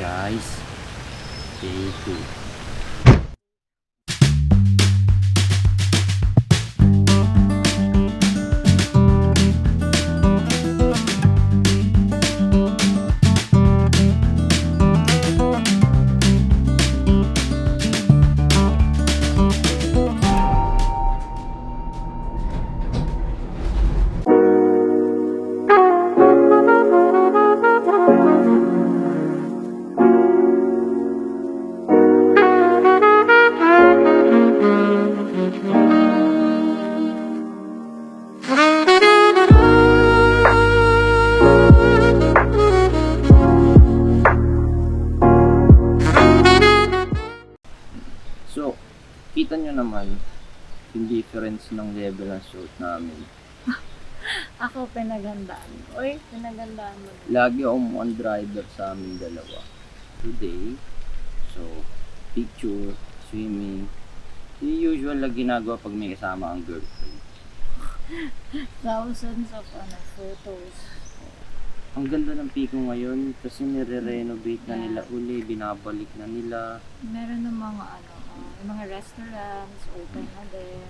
guys, day 2. So, kita nyo naman yung difference ng level ng suit namin. Ako pinaghandaan. Uy, pinaghandaan mo. Lagi akong one driver sa amin dalawa. Today, so, picture, swimming, yung usual na ginagawa pag may kasama ang girlfriend. Thousands of photos. Ang ganda ng Pico ngayon kasi nire-renovate na nila uli, binabalik na nila. Meron ng mga yung mga restaurants, open na din.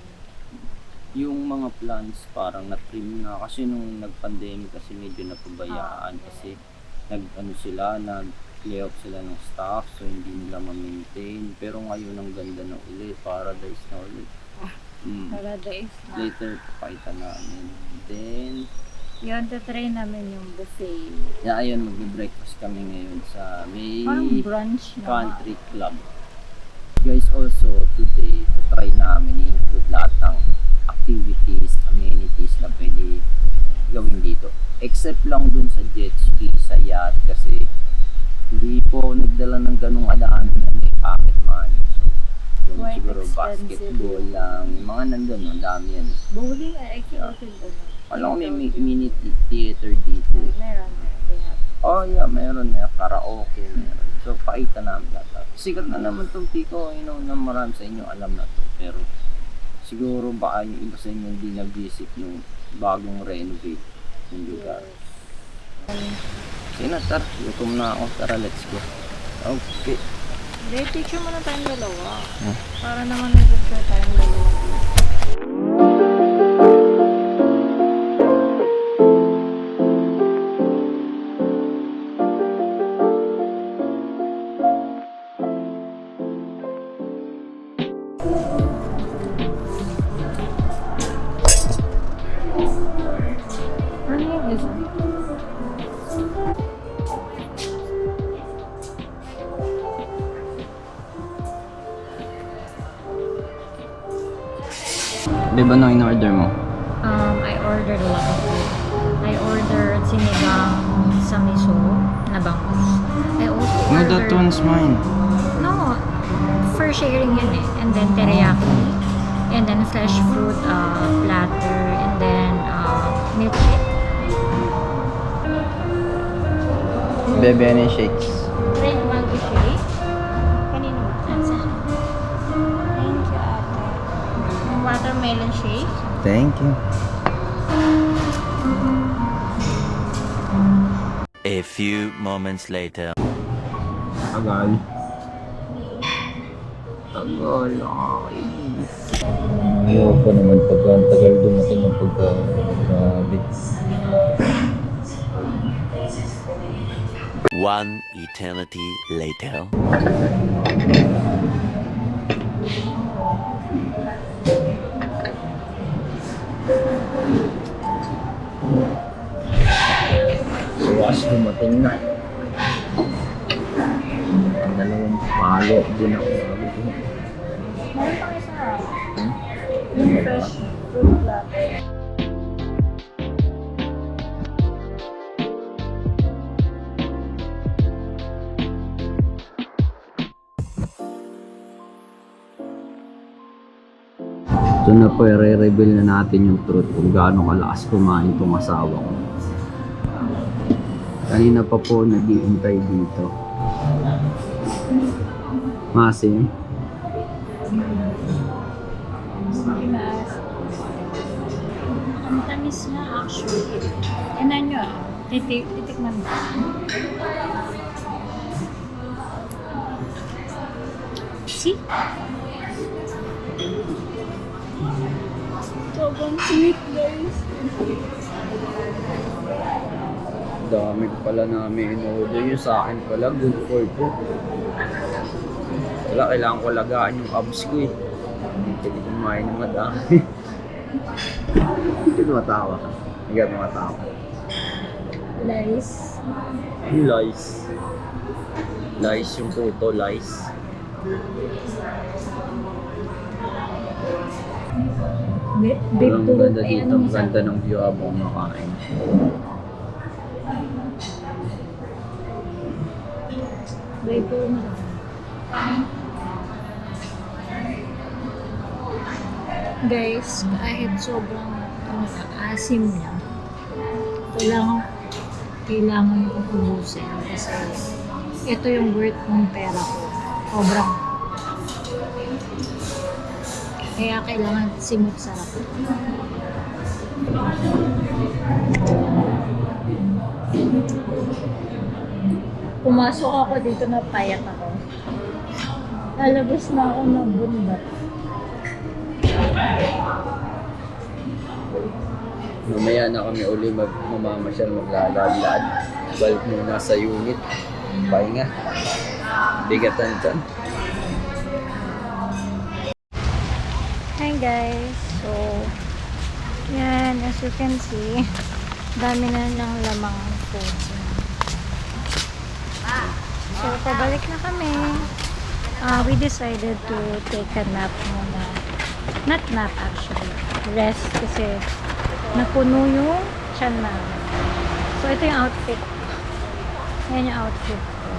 Yung mga plans parang na-trim na kasi nung nag-pandemic kasi medyo napabayaan kasi nag-layoff sila ng staff so hindi nila ma-maintain. Pero ngayon ang ganda na ulit, paradise na ulit. Paradise na. Later pakita namin. Then, Yun, try namin yung buffet. ayun, mag-breakfast kami ngayon sa may Parang brunch na. country club. Guys, also today, try namin i-include lahat ng activities, amenities na pwede gawin dito. Except lang dun sa jet ski, sa yacht kasi hindi po nagdala ng ganung adaan na may pocket money. So, yung Quite siguro expensive. basketball lang, yung mga nandun, no, dami yan. Bowling, I can't Alam ko may mini theater dito. Meron. They have. Oh yeah, meron na karaoke, meron. So pakita namin lahat. Sikat na naman tong Pico, na marami sa inyo alam na to. Pero siguro baka yung iba sa inyo hindi nag-visit yung bagong renovate yung lugar. Sige na, tara. Gutom na ako. Tara, let's go. Okay. Hindi, picture mo na tayong dalawa. Para naman nag-picture tayong dalawa. Ano yung isa? Di ba nung in-order mo? I ordered a lot of food. I ordered sinigang sa miso na bangus. I also No, ordered... that one's mine. No, for sharing yun eh. And then teriyaki. And then fresh fruit platter. And then milkshake. Bebe, ano yung shakes? Red mango shake. Kanino ba? Thank you, ate. Watermelon shake. Thank you. A few moments later. Tagal. Nakakainis. Ayaw pa naman pagka ang tagal dumating ng grabe. One eternity later. Bukas dumating na. Ang dalawang palo din ako. Meron pang isa. Yung fresh fruit platter. So na po, i-reveal na natin yung truth kung gaano kalakas kumain tong asawa ko. Kanina pa po nag-iintay dito. Masim. Ang tamis na actually. Tignan nyo. Titikman mo. juicy. Sobrang sweet, guys. Dami ko pala namin in-order. Yung sa akin pala, good for two. Wala, kailangan ko lagaan yung abs ko eh. Hindi pwede kumain ng madami. Hindi tumatawa ka. Hindi ka tumatawa. Nice. Lies. Lies yung puto, lies. Big Ang tulog. ganda dito, ang ganda ng view habang makain. Big tulog. Guys, kahit sobrang asim lang, kailangan ko ubusin kasi ito yung worth ng pera ko. Sobrang. Kaya kailangan simut sarap. Pumasok ako dito na payat ako. Lalabas na ako ng bundat. Mamaya na kami uli mamamasyal, maglalakad. Balik muna sa unit. Pahinga. Bigatan dyan. Hi guys! So, yan, as you can see, dami na ng lamang food. So, pabalik na kami. We decided to take a nap muna. Not nap actually. Rest kasi napuno yung tiyan namin. So, ito yung outfit. Ayan yung outfit ko.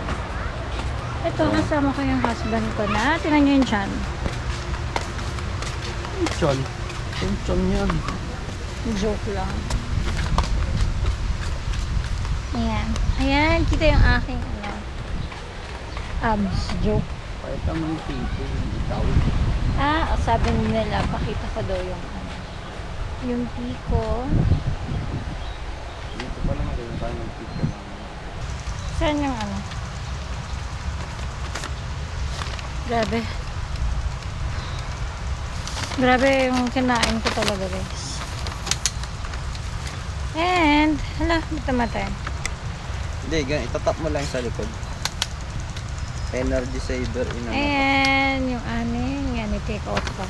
Ito, kasama ko yung husband ko na. Tingnan nyo yung tiyan. Chon. Chon yan. Joke lang. Ayan. Ayan, kita yung aking abs. Joke. Kahit naman pito yung itaw. Sabi nila, pakita ko daw yung tiko. Dito pa lang rin tayo ng pito. Saan yung Grabe. Grabe yung kinain ko talaga, guys. And, hala, ba't namatay? Hindi, itatap mo lang sa likod. Energy saver And, yung yan, i-take out pa.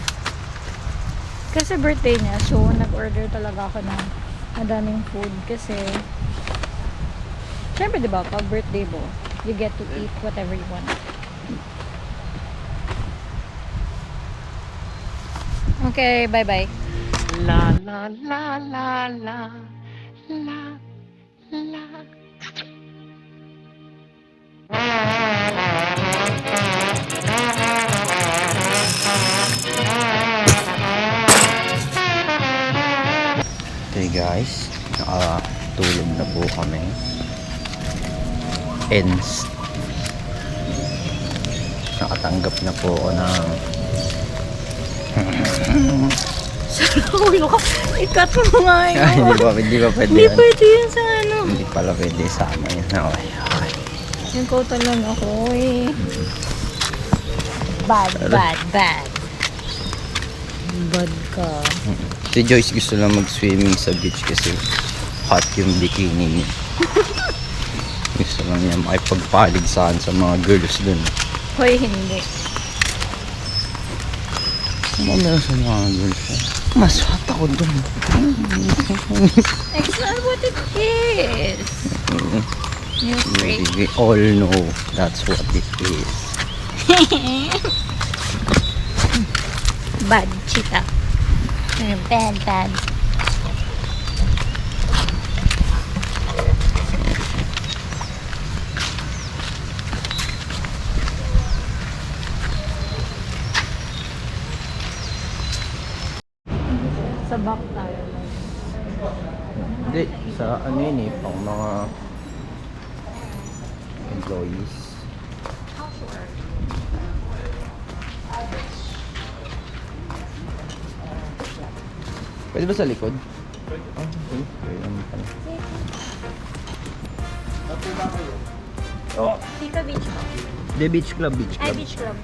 Kasi birthday niya, so nag-order talaga ako ng madaming food kasi syempre diba, pag birthday mo, you get to eat whatever you want. Okay, bye-bye. La la la la la la la. Okay guys, nakatulog na po kami. Ends. Nakatanggap na po ako ng Ulo ka, ikat mo nga yun. hindi ba pwede Hindi yan? pwede yun sa Hindi pala pwede sa ano yan. Okay, okay. Yung kautan lang ako eh. Bad. Bad ka. Si Joyce gusto lang mag-swimming sa beach kasi hot yung bikini niya. Gusto lang niya makipagpaligsahan sa mga girls dun. Hoy, hindi. Ano meron sa mga girls? Mas hot ako dun. It's not what it is. You freak. We all know that's what it is. Bad chika. Bad. Sabak tayo. Hindi, sa ano yun eh, pang mga employees. Pwede ba sa likod? Okay. Pwede naman pala. Oh, Tika Beach Club. the beach club, Ay, Beach Club.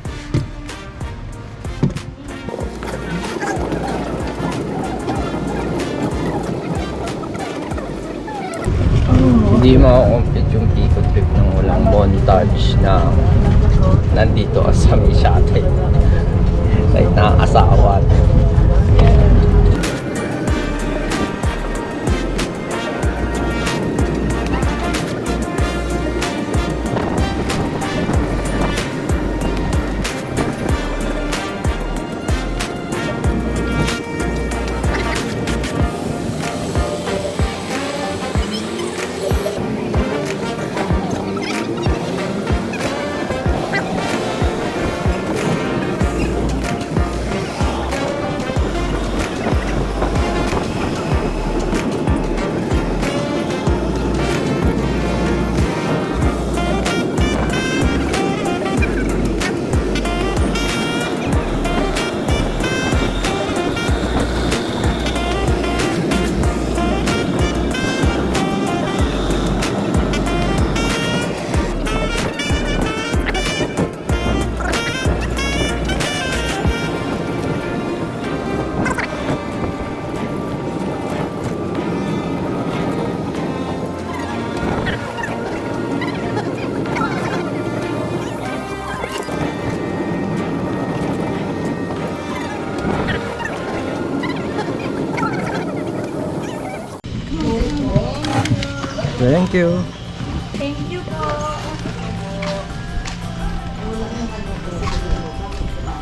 Hindi makakompute yung Pico trip ng walang montage na nandito ka sa Mishate. Like nakakasawa. Thank you. Thank you po.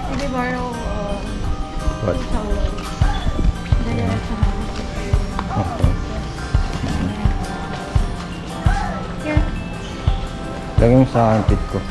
Pwede borrow What? towels. Dala-dala sa Okay. Here. Lagyan mo sa akin tip ko.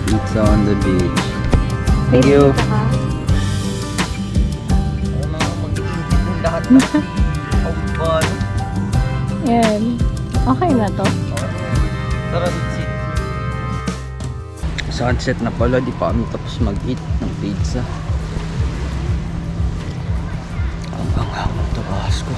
Pizza on the beach. Thank you. Lahat na. Yan. Okay na to. Sunset na pala, di pa kami tapos mag-eat ng pizza. Ang bangaw ng tabas ko.